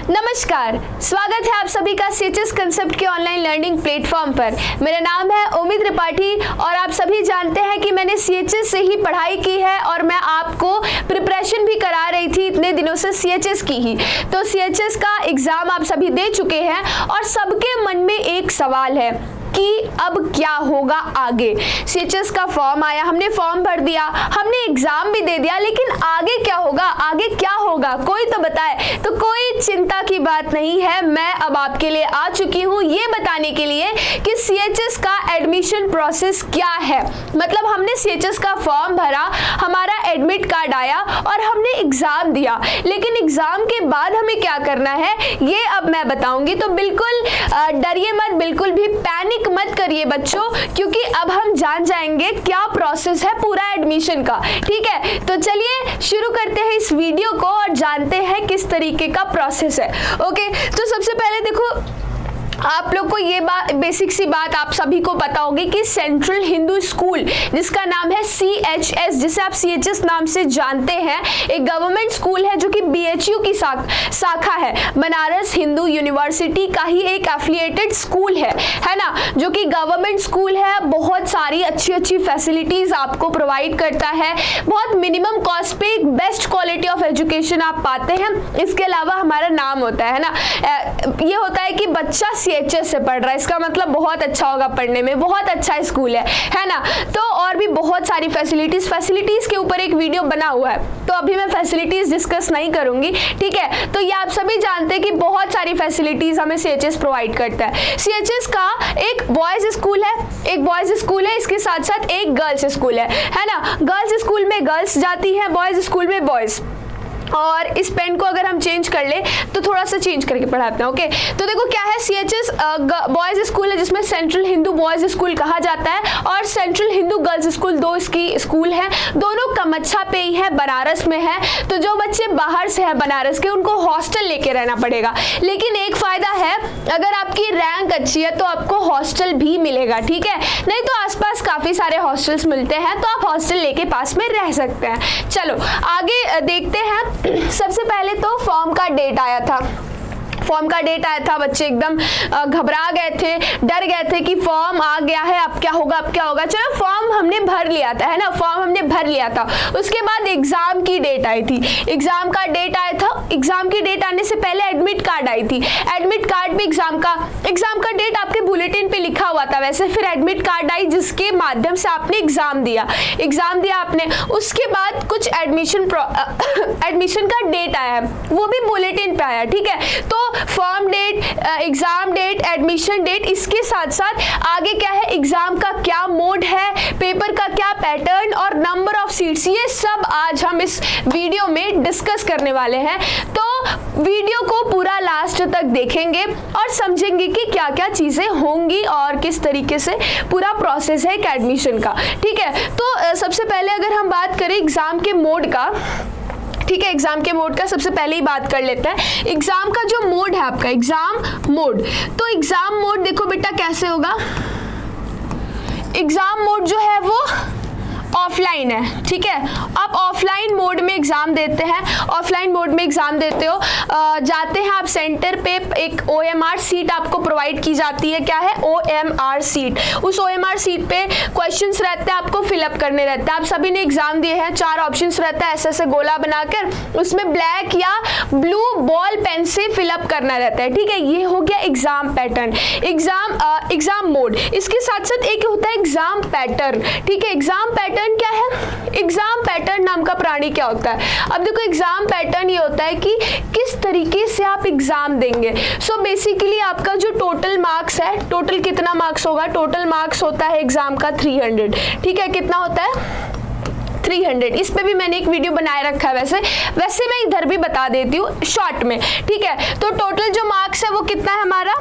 नमस्कार, स्वागत है आप सभी का सीएचएस कंसेप्ट के ऑनलाइन लर्निंग प्लेटफॉर्म पर। मेरा नाम है ओमी त्रिपाठी और आप सभी जानते हैं कि मैंने सीएचएस से ही पढ़ाई की है और मैं आपको प्रिपरेशन भी करा रही थी इतने दिनों से सीएचएस की ही। तो सीएचएस का एग्जाम आप सभी दे चुके हैं और सबके मन में एक सवाल है कि अब क्या होगा आगे। सीएचएस का फॉर्म आया, हमने फॉर्म भर दिया, हमने एग्जाम भी दे दिया, लेकिन आगे क्या होगा, आगे क्या होगा, कोई तो बताए। तो कोई चिंता की बात नहीं है, मैं अब आपके लिए आ चुकी हूँ ये बताने के लिए कि सीएचएस का एडमिशन प्रोसेस क्या है। मतलब हमने सीएचएस का फॉर्म भरा, हमारा एडमिट कार्ड आया और हमने एग्जाम दिया, लेकिन एग्जाम के बाद हमें क्या करना है ये अब मैं बताऊंगी। तो बिल्कुल डरिए मत, बिल्कुल भी पैनिक मत करिए बच्चों, क्योंकि अब हम जान जाएंगे क्या प्रोसेस है पूरा एडमिशन का। ठीक है, तो चलिए शुरू करते हैं इस वीडियो को और जानते हैं किस तरीके का प्रोसेस है। ओके, तो सबसे पहले देखो, आप लोग को ये बात, बेसिक सी बात आप सभी को पता होगी कि सेंट्रल हिंदू स्कूल, जिसका नाम है CHS, जिसे आप CHS नाम से जानते हैं, एक गवर्नमेंट स्कूल है जो कि BHU की शाखा है, बनारस हिंदू यूनिवर्सिटी का ही एक एफिलिएटेड स्कूल है ना, जो कि गवर्नमेंट स्कूल है। बहुत सारी अच्छी अच्छी फैसिलिटीज आपको प्रोवाइड करता है, बहुत मिनिमम कॉस्ट पे एक बेस्ट क्वालिटी ऑफ एजुकेशन आप पाते हैं। इसके अलावा हमारा नाम होता है ना, ये होता है कि बच्चा CHS से पढ़ रहा है, इसका मतलब बहुत अच्छा होगा पढ़ने में, बहुत अच्छा स्कूल है ना। तो और भी बहुत सारी फैसिलिटीज के ऊपर एक वीडियो बना हुआ है, तो अभी मैं फैसिलिटीज डिस्कस नहीं करूंगी। ठीक है, तो ये आप सभी जानते हैं कि बहुत सारी फैसिलिटीज हमें CHS प्रोवाइड करता है। CHS का एक बॉयज स्कूल है, इसके साथ साथ एक गर्ल्स स्कूल है ना। गर्ल्स स्कूल में गर्ल्स जाती है, बॉयज स्कूल में बॉयज। और इस पेन को अगर हम चेंज कर ले तो थोड़ा सा चेंज करके पढ़ाते हैं। ओके, तो देखो क्या है, CHS बॉयज स्कूल है जिसमें सेंट्रल हिंदू बॉयज स्कूल कहा जाता है और सेंट्रल हिंदू गर्ल्स स्कूल, दो इसकी स्कूल है, दोनों कमच्छा पे ही है, बनारस में है। तो जो बच्चे बाहर से है बनारस के, उनको हॉस्टल लेके रहना पड़ेगा, लेकिन एक फायदा है, अगर आपकी रैंक अच्छी है तो आपको हॉस्टल भी मिलेगा। ठीक है, नहीं तो आसपास काफी सारे हॉस्टल्स मिलते हैं, तो आप हॉस्टल लेके पास में रह सकते हैं। चलो आगे देखते हैं। सबसे पहले तो फॉर्म का डेट आया था, बच्चे एकदम घबरा गए थे, डर गए थे कि फॉर्म आ गया है, अब क्या होगा। चलो फॉर्म हमने भर लिया था, है ना, फॉर्म हमने भर लिया था। उसके बाद एग्जाम की डेट आई थी, एग्जाम की डेट आने से पहले एडमिट कार्ड आई थी। एडमिट कार्ड में एग्जाम का डेट आपके बुलेटिन पे लिखा हुआ था वैसे, फिर एडमिट कार्ड आई जिसके माध्यम से आपने एग्जाम दिया आपने। उसके बाद कुछ एडमिशन का डेट आया, वो भी बुलेटिन पे आया। ठीक है, तो form date, exam date, admission date, इसके साथ साथ आगे क्या है, एग्जाम का क्या मोड है, पेपर का क्या पैटर्न और नंबर ऑफ सीट्स, ये सब आज हम इस वीडियो में डिस्कस करने वाले हैं। तो वीडियो को पूरा लास्ट तक देखेंगे और समझेंगे कि क्या क्या चीजें होंगी और किस तरीके से पूरा प्रोसेस है एक एडमिशन का। ठीक है, तो सबसे पहले अगर हम बात करें एग्जाम के मोड का, ठीक है, एग्जाम के मोड का सबसे पहले ही बात कर लेते हैं। एग्जाम का जो मोड है आपका, एग्जाम मोड, तो एग्जाम मोड देखो बेटा कैसे होगा। एग्जाम मोड जो है वो ऑफलाइन है। ठीक है, आप ऑफलाइन मोड में एग्जाम देते हो, जाते हैं आप सेंटर पे, एक OMR सीट आपको प्रोवाइड की जाती है। क्या है, OMR सीट। उस OMR सीट पे क्वेश्चंस रहते हैं, आपको फिलअप करने रहते हैं। आप सभी ने एग्जाम दिए हैं, 4 ऑप्शंस रहता है, ऐसे गोला बनाकर उसमें ब्लैक या ब्लू बॉल पेन से फिलअप करना रहता है। ठीक है, ये हो गया एग्जाम पैटर्न, एग्जाम मोड। इसके साथ साथ एक होता है एग्जाम पैटर्न। ठीक है, एग्जाम पैटर्न क्या है, एग्जाम पैटर्न नाम का प्राणी क्या होता है। अब देखो एग्जाम पैटर्न ये होता है कि किस तरीके से आप एग्जाम देंगे। सो बेसिकली आपका जो टोटल मार्क्स है, टोटल कितना मार्क्स होगा, टोटल मार्क्स होता है एग्जाम का 300। ठीक है, कितना होता है 300। इस पे भी मैंने एक वीडियो बनाए रखा है, वैसे मैं इधर भी बता देती हूँ शॉर्ट में। ठीक है, तो टोटल जो मार्क्स है वो कितना है हमारा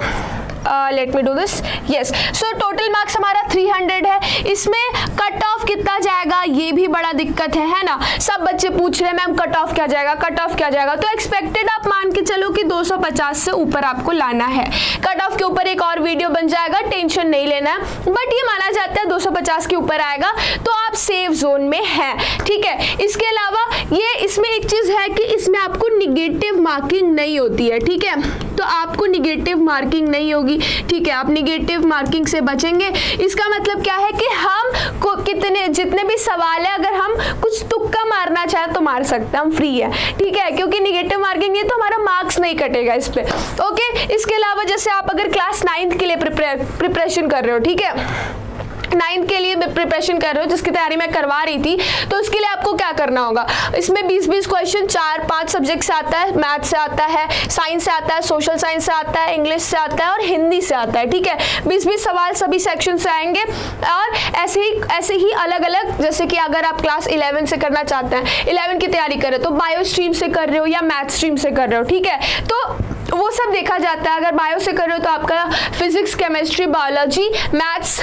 let me do this, yes. So total marks हमारा 300 है। इसमें कट ऑफ कितना जाएगा ये भी बड़ा दिक्कत है ना। सब बच्चे पूछ रहे हैं मैम कट ऑफ क्या जाएगा, कट ऑफ क्या जाएगा। तो एक्सपेक्टेड आप मान के चलो कि 250 से ऊपर आपको लाना है। कट ऑफ के ऊपर एक और वीडियो बन जाएगा, टेंशन नहीं लेना है, बट ये माना जाता है 250 के ऊपर आएगा तो आप सेफ जोन में हैं, ठीक है। इसके अलावा ये इसमें एक चीज है कि इसमें आपको निगेटिव मार्किंग नहीं होती है, ठीक है। तो आपको निगेटिव मार्किंग नहीं होगी, ठीक है। आप निगेटिव मार्किंग से बचेंगे। इसका मतलब क्या है कि हम को कितने जितने भी सवाल है अगर हम कुछ तुक्का मारना चाहे तो मार सकते हैं, हम फ्री है, ठीक है, क्योंकि निगेटिव मार्किंग है तो हमारा मार्क्स नहीं कटेगा इस पे, ओके। इसके अलावा जैसे आप अगर क्लास 9th के लिए प्रिपरेशन कर रहे हो, ठीक है, 9th के लिए प्रिपरेशन कर रहे हो जिसकी तैयारी मैं करवा रही थी, तो उसके लिए आपको क्या करना होगा, इसमें 20-20 क्वेश्चन 4-5 सब्जेक्ट से आता है, मैथ से आता है, साइंस से आता है, सोशल साइंस से आता है, इंग्लिश से आता है और हिंदी से आता है, ठीक है। 20-20 सवाल सभी सेक्शन से आएंगे और ऐसे ही अलग अलग, जैसे कि अगर आप क्लास 11 से करना चाहते हैं, 11 की तैयारी कर रहे हो तो बायो स्ट्रीम से कर रहे हो या मैथ स्ट्रीम से कर रहे हो, ठीक है, तो वो सब देखा जाता है। अगर बायो से कर रहे हो तो आपका physics, chemistry, biology, maths,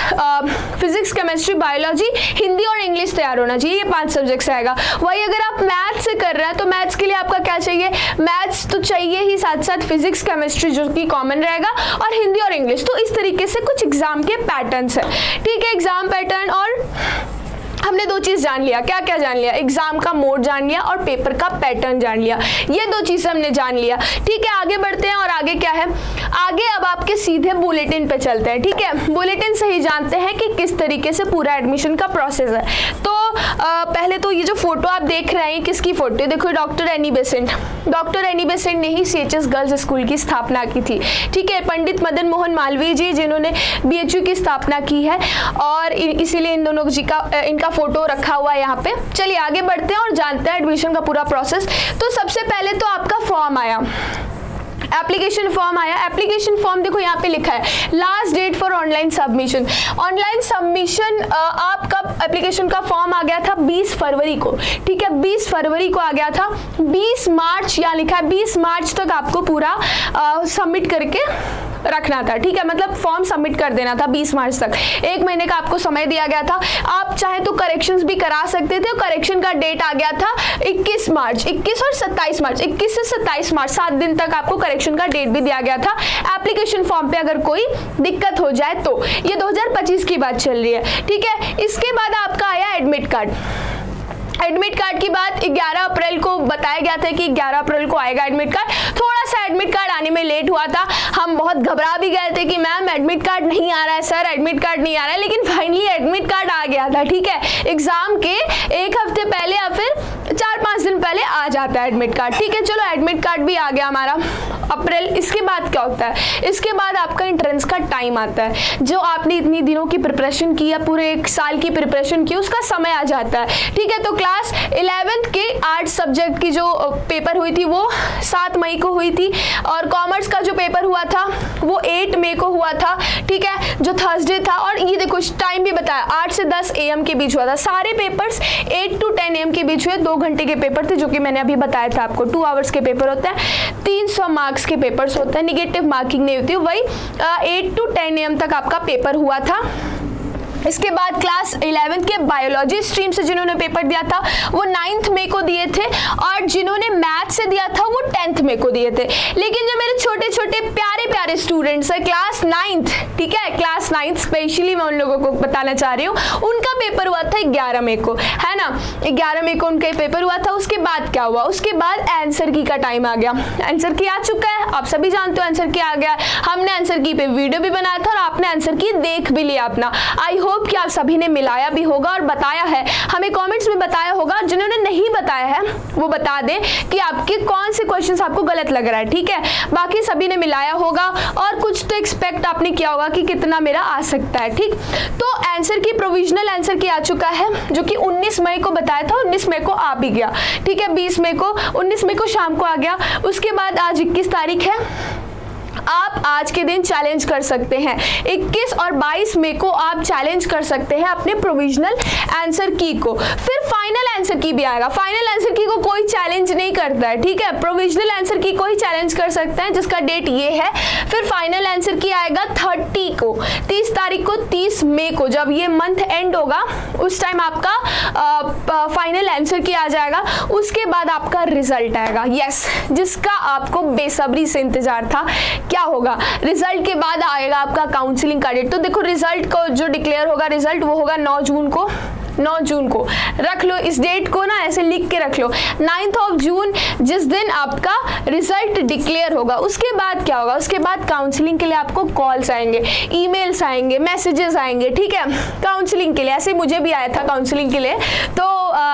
physics, chemistry, biology, Hindi और इंग्लिश तैयार होना चाहिए, ये 5 सब्जेक्ट्स आएगा। वही अगर आप मैथ से कर रहे हैं तो मैथ्स के लिए आपका क्या चाहिए, मैथ्स तो चाहिए ही, साथ साथ फिजिक्स, केमिस्ट्री जो कि कॉमन रहेगा और हिंदी और इंग्लिश। तो इस तरीके से कुछ एग्जाम के पैटर्न्स है, ठीक है, एग्जाम पैटर्न। और हमने 2 चीज जान लिया, क्या क्या जान लिया, एग्जाम का मोड जान लिया और पेपर का पैटर्न जान लिया, ये 2 चीजें हमने जान लिया, ठीक है। आगे बढ़ते हैं और आगे क्या है, आगे अब आपके सीधे बुलेटिन पे चलते हैं, ठीक है। बुलेटिन से ही जानते हैं कि किस तरीके से पूरा एडमिशन का प्रोसेस है। तो पहले तो ये जो फोटो आप देख रहे हैं किसकी फोटो है, देखो doctor Annie Besant. Doctor Annie Besant ने ही CHS गर्ल्स स्कूल की स्थापना की थी, ठीक है। पंडित मदन मोहन मालवीय जी जिन्होंने BHU की स्थापना की है और इसीलिए इन दोनों जी का इनका फोटो रखा हुआ है यहाँ पे। चलिए आगे बढ़ते हैं और जानते हैं एडमिशन का पूरा प्रोसेस। तो सबसे पहले तो आपका फॉर्म आया, एप्लीकेशन फॉर्म आया। एप्लीकेशन फॉर्म देखो यहाँ पे लिखा है last date for online submission. Online submission आपका एप्लीकेशन का फॉर्म आ गया था 20 फरवरी को, ठीक है, 20 फरवरी को आ गया था। 20 मार्च यहाँ लिखा है 20 मार्च तक आपको पूरा सबमिट करके रखना था, ठीक है, मतलब फॉर्म सबमिट कर देना था 20 मार्च तक। 1 महीने का आपको समय दिया गया था। आप चाहे तो करेक्शंस भी करा सकते थे। करेक्शन का डेट आ गया था 21 मार्च, 21 और 27 मार्च, 21 से 27 मार्च 7 दिन तक आपको करेक्शन का डेट भी दिया गया था। एप्लीकेशन फॉर्म पे अगर कोई दिक्कत हो जाए तो, ये 2025 की बात चल रही है, ठीक है। इसके बाद आपका आया एडमिट कार्ड। एडमिट कार्ड की बात 11 अप्रैल को बताया गया था कि 11 अप्रैल को आएगा एडमिट कार्ड। थोड़ा सा एडमिट कार्ड आने में लेट हुआ था, हम बहुत घबरा भी गए थे कि मैम एडमिट कार्ड नहीं आ रहा है, सर एडमिट कार्ड नहीं आ रहा है, लेकिन फाइनली एडमिट कार्ड आ गया था, ठीक है। एग्जाम के 1 हफ्ते पहले या फिर 4-5 दिन पहले आ जाता है एडमिट कार्ड, ठीक है। चलो एडमिट कार्ड भी आ गया हमारा अप्रैल। इसके बाद क्या होता है, इसके बाद आपका एंट्रेंस का टाइम आता है। जो आपने इतनी दिनों की प्रिपरेशन की या पूरे 1 साल की प्रिपरेशन की, उसका समय आ जाता है, ठीक है। तो क्लास 11th के आर्ट सब्जेक्ट की जो पेपर हुई थी वो 7 मई को हुई थी और कॉमर्स का जो पेपर हुआ था वो 8 मई को हुआ था, ठीक है, जो थर्सडे था। और ये देखो टाइम भी बताया 8 से 10 AM के बीच हुआ था। सारे पेपर्स 8 to 10 AM के बीच हुए। 2 घंटे के पेपर थे जो कि मैंने अभी बताया था आपको। 2 आवर्स के पेपर होते हैं, 300 मार्क्स के पेपर्स होते हैं, निगेटिव मार्किंग नहीं होती। वही 8 to 10 AM तक आपका पेपर हुआ था। इसके बाद क्लास 11th के बायोलॉजी स्ट्रीम से जिन्होंने पेपर दिया था वो 9th मई को दिए थे और जिन्होंने मैथ से दिया था वो 10th मई को दिए थे। लेकिन जो मेरे छोटे छोटे प्यारे प्यारे स्टूडेंट्स हैं क्लास 9th, ठीक है, क्लास 9th स्पेशली मैं उन लोगों को बताना चाह रही हूँ, उनका पेपर हुआ था 11 मई को, है ना। 11 मई को उनका पेपर हुआ था। उसके बाद क्या हुआ, उसके बाद आंसर की का टाइम आ गया। आंसर की आ चुका है, आप सभी जानते हो आंसर की आ गया। हमने आंसर की पे वीडियो भी बनाया था और आपने आंसर की देख भी लिया अपना। आई होप कि आप सभी ने मिलाया भी होगा और बताया है, हमें कमेंट्स में बताया होगा। जिन्होंने नहीं बताया है वो बता दें कि आपके कौन से क्वेश्चंस आपको गलत लग रहा है, ठीक है। बाकी सभी ने मिलाया होगा और कुछ तो एक्सपेक्ट आपने किया होगा कि कितना मेरा आ सकता है, ठीक। तो आंसर की प्रोविजनल आंसर की आ चुका है जो कि 19 मई को बताया था, 19 मई को आ भी गया, ठीक है। 20 मई को 19 मई को शाम को आ गया। उसके बाद आज 21 तारीख है, आप आज के दिन चैलेंज कर सकते हैं। 21 और 22 मई को आप चैलेंज कर सकते हैं अपने प्रोविजनल आंसर की को। फिर फाइनल आंसर की भी आएगा। फाइनल आंसर की को कोई चैलेंज नहीं करता है, ठीक है। प्रोविजनल आंसर की को ही चैलेंज कर सकते हैं, जिसका डेट ये है। फिर फाइनल आंसर की आएगा 30 को, 30 तारीख को, 30 मई को, जब ये मंथ एंड होगा उस टाइम आपका फाइनल आंसर की आ जाएगा। उसके बाद आपका रिजल्ट आएगा, यस, जिसका आपको बेसब्री से इंतजार था। क्या होगा रिजल्ट के बाद आएगा आपका काउंसलिंग का डेट। तो देखो रिजल्ट को जो डिक्लेयर होगा, रिजल्ट वो होगा 9 जून को। 9 जून को रख लो, इस डेट को ना ऐसे लिख के रख लो, 9th ऑफ जून, जिस दिन आपका रिजल्ट डिक्लेयर होगा। उसके बाद क्या होगा, उसके बाद काउंसलिंग के लिए आपको कॉल्स आएंगे, ईमेल्स आएंगे, मैसेजेस आएंगे, ठीक है, काउंसलिंग के लिए। ऐसे मुझे भी आया था काउंसलिंग के लिए, तो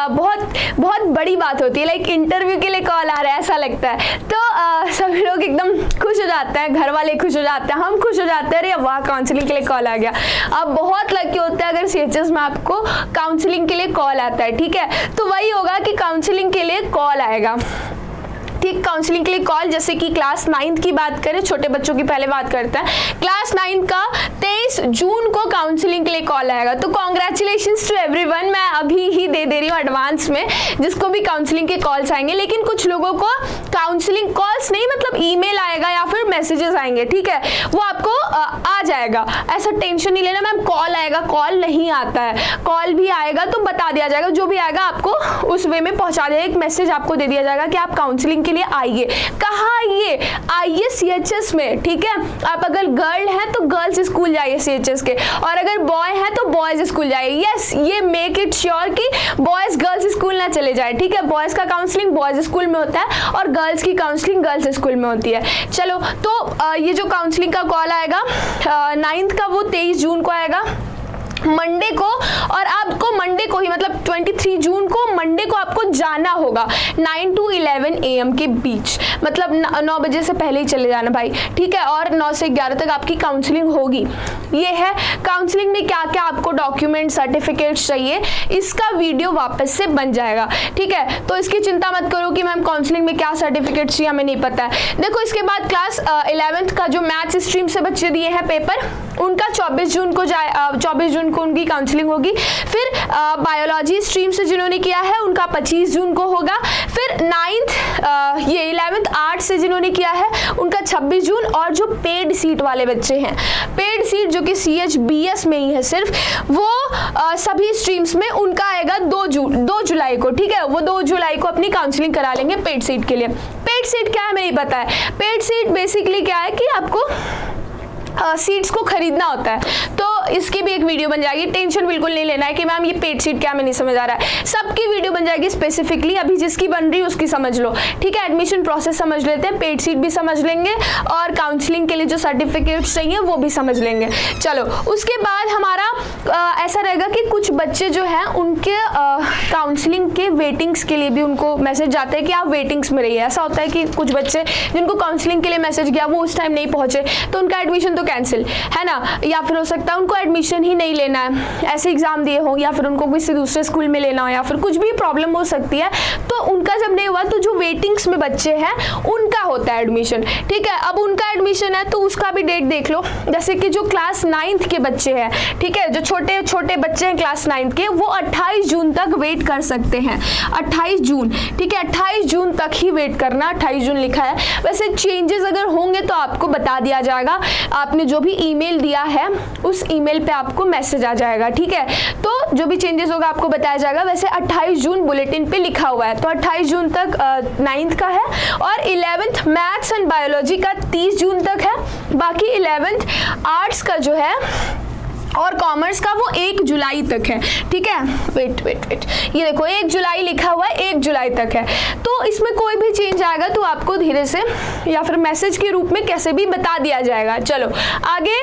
बहुत बड़ी बात होती है, लाइक इंटरव्यू के लिए कॉल आ रहा है ऐसा लगता है। तो सभी लोग एकदम खुश हो जाते हैं, घर वाले खुश हो जाते हैं, हम खुश हो जाते हैं, अरे वाह काउंसलिंग के लिए कॉल आ गया। आप बहुत लकी होते हैं अगर CHS में आपको काउंसलिंग के लिए कॉल आता है, ठीक है। तो वही होगा कि काउंसलिंग के लिए कॉल आएगा, ठीक, काउंसलिंग के लिए कॉल। जैसे कि क्लास 9th की बात करें, छोटे बच्चों की पहले बात करते हैं। क्लास 9 का 23 जून को काउंसलिंग के लिए कॉल आएगा। तो कॉन्ग्रेचुलेशंस टू एवरीवन, मैं अभी ही दे रही हूँ एडवांस में जिसको भी काउंसलिंग के कॉल्स आएंगे। लेकिन कुछ लोगों को काउंसलिंग कॉल्स नहीं, मतलब ईमेल आएगा या फिर मैसेजेस आएंगे, ठीक है, वो आपको आ जाएगा। ऐसा टेंशन नहीं लेना मैम कॉल आएगा, कॉल नहीं आता है, कॉल भी आएगा तो बता दिया जाएगा, जो भी आएगा आपको उस वे में पहुंचा दिया। एक मैसेज आपको दे दिया जाएगा कि आप काउंसलिंग के लिए आइए। कहाँ आइए CHS में, ठीक है। आप अगर गर्ल हैं तो गर्ल्स स्कूल जाइए CHS के, और अगर बॉय हैं तो बॉयज स्कूल जाइए। यस, ये मेक इट श्योर कि बॉयज गर्ल्स स्कूल ना चले जाए, ठीक है। बॉयज का काउंसलिंग बॉयज स्कूल में होता है और गर्ल्स की काउंसलिंग गर्ल्स स्कूल में होती है। चलो, तो ये जो काउंसलिंग का कॉल आएगा 9th का, वो 23 जून को आएगा, मंडे को। और आपको मंडे को ही, मतलब 23 जून को मंडे को आपको जाना होगा 9 to 11 AM के बीच, मतलब 9 बजे से पहले ही चले जाना भाई, ठीक है। और 9 से 11 तक आपकी काउंसलिंग होगी। ये है काउंसलिंग में क्या क्या आपको डॉक्यूमेंट, सर्टिफिकेट्स चाहिए, इसका वीडियो वापस से बन जाएगा, ठीक है। तो इसकी चिंता मत करो कि मैम काउंसलिंग में क्या सर्टिफिकेट्स चाहिए, हमें नहीं पता है। देखो इसके बाद क्लास 11th का जो मैथ्स स्ट्रीम से बच्चे दिए हैं पेपर, उनका 24 जून को 24 जून को उनकी काउंसलिंग होगी। फिर बायोलॉजी स्ट्रीम से जिन्होंने किया है उनका 25 जून को होगा। फिर 11th आर्ट्स से जिन्होंने किया है उनका 26 जून। और जो पेड सीट वाले बच्चे हैं, पेड सीट जो कि CHBS में ही है सिर्फ, वो सभी स्ट्रीम्स में उनका आएगा 2 जुलाई को, ठीक है। वो 2 जुलाई को अपनी काउंसलिंग करा लेंगे पेड सीट के लिए। पेड सीट क्या है हमें नहीं पता है। पेड सीट बेसिकली क्या है कि आपको सीट्स को खरीदना होता है, तो इसकी भी एक वीडियो बन जाएगी। टेंशन बिल्कुल नहीं लेना है कि मैम ये पेड सीट क्या, मैं नहीं समझ आ रहा है, सबकी वीडियो बन जाएगी स्पेसिफिकली। अभी जिसकी बन रही है उसकी समझ लो, ठीक है। एडमिशन प्रोसेस समझ लेते हैं, पेड सीट भी समझ लेंगे और काउंसलिंग के लिए जो सर्टिफिकेट्स चाहिए वो भी समझ लेंगे। चलो, उसके बाद हमारा ऐसा रहेगा कि कुछ बच्चे जो हैं उनके काउंसलिंग के वेटिंग्स के लिए भी उनको मैसेज जाता है कि आप वेटिंग्स में रहिए। ऐसा होता है कि कुछ बच्चे जिनको काउंसलिंग के लिए मैसेज गया वो उस टाइम नहीं पहुंचे, तो उनका एडमिशन तो कैंसिल है ना, या फिर हो सकता है उनको एडमिशन ही नहीं लेना है, ऐसे एग्जाम दिए हो, या फिर उनको किसी दूसरे स्कूल में लेना हो, या फिर कुछ भी प्रॉब्लम हो सकती है। तो उनका जब नहीं हुआ तो जो वेटिंग्स में बच्चे हैं उनका होता है एडमिशन, ठीक है। अब उनका एडमिशन है तो उसका भी डेट देख लो। जैसे कि जो क्लास 9th के बच्चे हैं, ठीक है, जो छोटे छोटे बच्चे हैं क्लास 9th के, वो 28 जून तक वेट कर सकते हैं। 28 जून, ठीक है, 28 जून तक ही वेट करना। 28 जून लिखा है। वैसे चेंजेस अगर होंगे तो आपको बता दिया जाएगा। आपने जो भी ईमेल दिया है उस ईमेल पे आपको मैसेज आ जाएगा, ठीक है। तो जो भी चेंजेस होगा आपको बताया जाएगा। वैसे 28 जून बुलेटिन पे लिखा हुआ है, तो 28 जून तक 9th का है, और 11th मैथ्स एंड बायोलॉजी का 30 जून तक है। बाकी 11th आर्ट्स का जो है और कॉमर्स का वो 1 जुलाई तक है, ठीक है। वेट, ये देखो 1 जुलाई लिखा हुआ है, 1 जुलाई तक है। तो इसमें कोई भी चेंज आएगा तो आपको धीरे से या फिर मैसेज के रूप में कैसे भी बता दिया जाएगा। चलो आगे,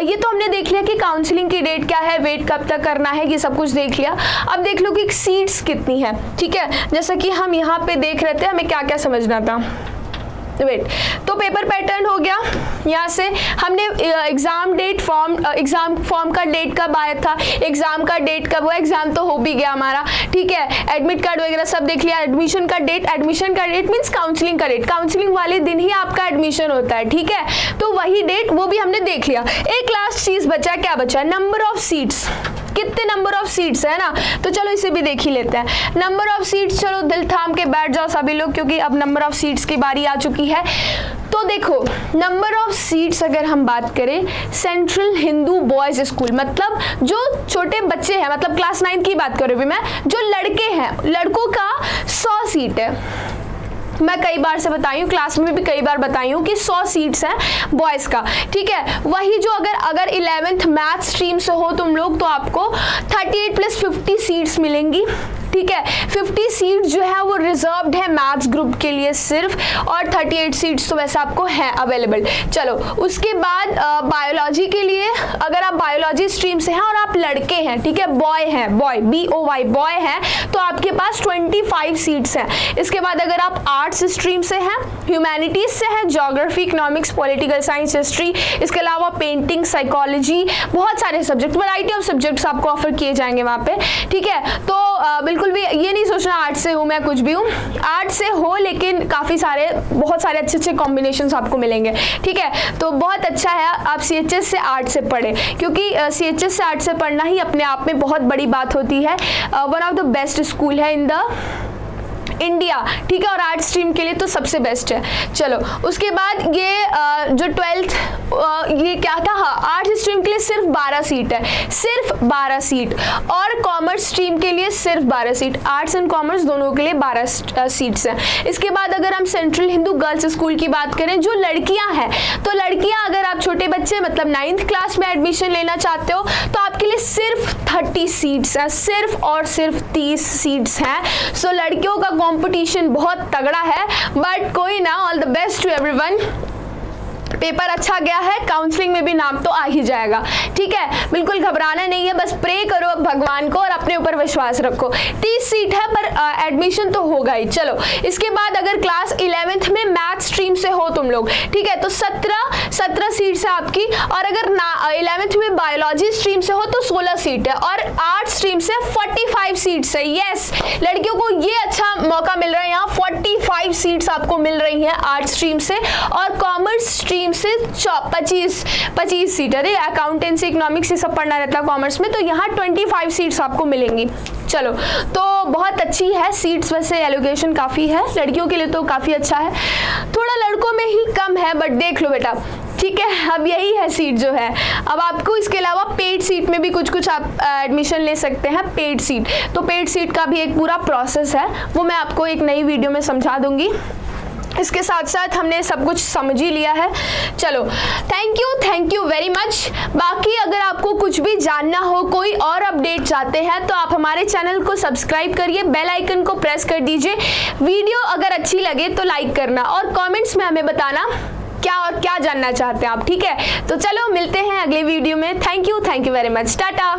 ये तो हमने देख लिया कि काउंसलिंग की डेट क्या है, वेट कब तक करना है, ये सब कुछ देख लिया। अब देख लो कि सीट्स कितनी है, ठीक है। जैसा कि हम यहाँ पे देख रहे थे, हमें क्या क्या समझना था। वेट, तो पेपर पैटर्न हो गया। यहाँ से हमने एग्जाम डेट एग्जाम फॉर्म का डेट कब आया था, एग्जाम का डेट कब हुआ, एग्जाम तो हो भी गया हमारा, ठीक है। एडमिट कार्ड वगैरह सब देख लिया। एडमिशन का डेट मीन्स काउंसलिंग का डेट, काउंसलिंग वाले दिन ही आपका एडमिशन होता है, ठीक है। तो वही डेट वो भी हमने देख लिया। एक लास्ट चीज बचा, क्या बचा, नंबर ऑफ सीट्स, कितने नंबर ऑफ सीट्स है ना, तो चलो इसे भी देख ही लेते हैं। नंबर ऑफ सीट्स, चलो दिल थाम के बैठ जाओ सभी लोग, क्योंकि अब नंबर ऑफ सीट्स की बारी आ चुकी है। तो देखो नंबर ऑफ सीट्स अगर हम बात करें सेंट्रल हिंदू बॉयज स्कूल, मतलब जो छोटे बच्चे हैं, मतलब क्लास 9 की बात कर रही हूँ मैं, जो लड़के हैं, लड़कों का 100 सीट है। मैं कई बार से बताई हूँ, क्लास में भी कई बार बताई हूँ कि 100 सीट्स हैं बॉयज़ का, ठीक है। वही जो अगर 11th मैथ स्ट्रीम से हो तुम लोग, तो आपको 38 + 50 सीट्स मिलेंगी, ठीक है। 50 सीट जो है वो रिजर्व्ड है मैथ्स ग्रुप के लिए सिर्फ, और 38 सीट्स तो वैसे आपको है अवेलेबल। चलो उसके बाद बायोलॉजी के लिए, अगर आप बायोलॉजी स्ट्रीम से हैं और आप लड़के हैं, ठीक है, बॉय हैं, बॉय BOY बॉय हैं, तो आपके पास 25 सीट्स हैं। इसके बाद अगर आप आर्ट्स स्ट्रीम से हैं, ह्यूमैनिटीज से हैं, geography, economics, political science, history, इसके अलावा पेंटिंग, साइकोलॉजी, बहुत सारे सब्जेक्ट, वैरायटी ऑफ सब्जेक्ट्स आपको ऑफर किए जाएंगे वहाँ पे, ठीक है। तो बिल्कुल भी ये नहीं सोचना आर्ट्स से हूँ मैं, कुछ भी हूँ, आर्ट्स से हो लेकिन काफ़ी सारे, बहुत सारे अच्छे कॉम्बिनेशंस आपको मिलेंगे, ठीक है। तो बहुत अच्छा है आप CHS से आर्ट से पढ़ें, क्योंकि CHS से आर्ट से पढ़ना ही अपने आप में बहुत बड़ी बात होती है। One of the best school है इन द इंडिया, ठीक है, और आर्ट स्ट्रीम के लिए तो सबसे बेस्ट है। चलो उसके बाद ये जो 12th ये क्या था, हाँ, आर्ट स्ट्रीम के लिए सिर्फ 12 सीट है, सिर्फ 12 सीट, और कॉमर्स स्ट्रीम के लिए सिर्फ 12 सीट, आर्ट्स एंड कॉमर्स दोनों के लिए 12 सीट्स हैं। इसके बाद अगर हम सेंट्रल हिंदू गर्ल्स स्कूल की बात करें, जो लड़कियां हैं, तो लड़कियां अगर आप छोटे बच्चे मतलब 9th क्लास में एडमिशन लेना चाहते हो, तो आपके लिए सिर्फ 30 सीट्स हैं, सिर्फ और सिर्फ 30 सीट्स हैं। सो लड़कियों का कंपटीशन बहुत तगड़ा है, बट कोई ना, all the best to everyone. Paper अच्छा गया है, काउंसलिंग में भी नाम तो आ ही जाएगा, ठीक है। बिल्कुल घबराना नहीं है, बस प्रे करो अब भगवान को और अपने ऊपर विश्वास रखो। 30 सीट है पर एडमिशन तो होगा ही। चलो इसके बाद अगर क्लास 11th में मैथ स्ट्रीम से हो तुम लोग, ठीक है, तो 17 सीट्स है आपकी, और अगर 11th में बायोलॉजी स्ट्रीम से हो तो 16 सीट है, और आर्ट स्ट्रीम से 45 सीट्स है। यस, लड़कियों को ये अच्छा मौका मिल रहा है, यहाँ 45 सीट्स आपको मिल रही हैं आर्ट स्ट्रीम से, और कॉमर्स स्ट्रीम से 25 सीट है। अकाउंटेंसी, इकोनॉमिक्स ये सब पढ़ना रहता है कॉमर्स में, तो यहाँ 25 सीट्स आपको मिलेंगी। चलो तो बहुत अच्छी है सीट्स, वैसे एलोकेशन काफ़ी है लड़कियों के लिए, तो काफ़ी अच्छा है, थोड़ा लड़कों में ही कम है, बट देख लो बेटा, ठीक है। अब यही है सीट जो है। अब आपको इसके अलावा पेड सीट में भी कुछ आप एडमिशन ले सकते हैं, पेड सीट, तो पेड सीट का भी एक पूरा प्रोसेस है, वो मैं आपको एक नई वीडियो में समझा दूंगी। इसके साथ साथ हमने सब कुछ समझ ही लिया है। चलो थैंक यू वेरी मच। बाकी अगर आपको कुछ भी जानना हो, कोई और अपडेट चाहते हैं, तो आप हमारे चैनल को सब्सक्राइब करिए, बेल आइकन को प्रेस कर दीजिए। वीडियो अगर अच्छी लगे तो लाइक करना, और कमेंट्स में हमें बताना क्या जानना चाहते हैं आप, ठीक है। तो चलो मिलते हैं अगले वीडियो में। Thank you very much, Tata.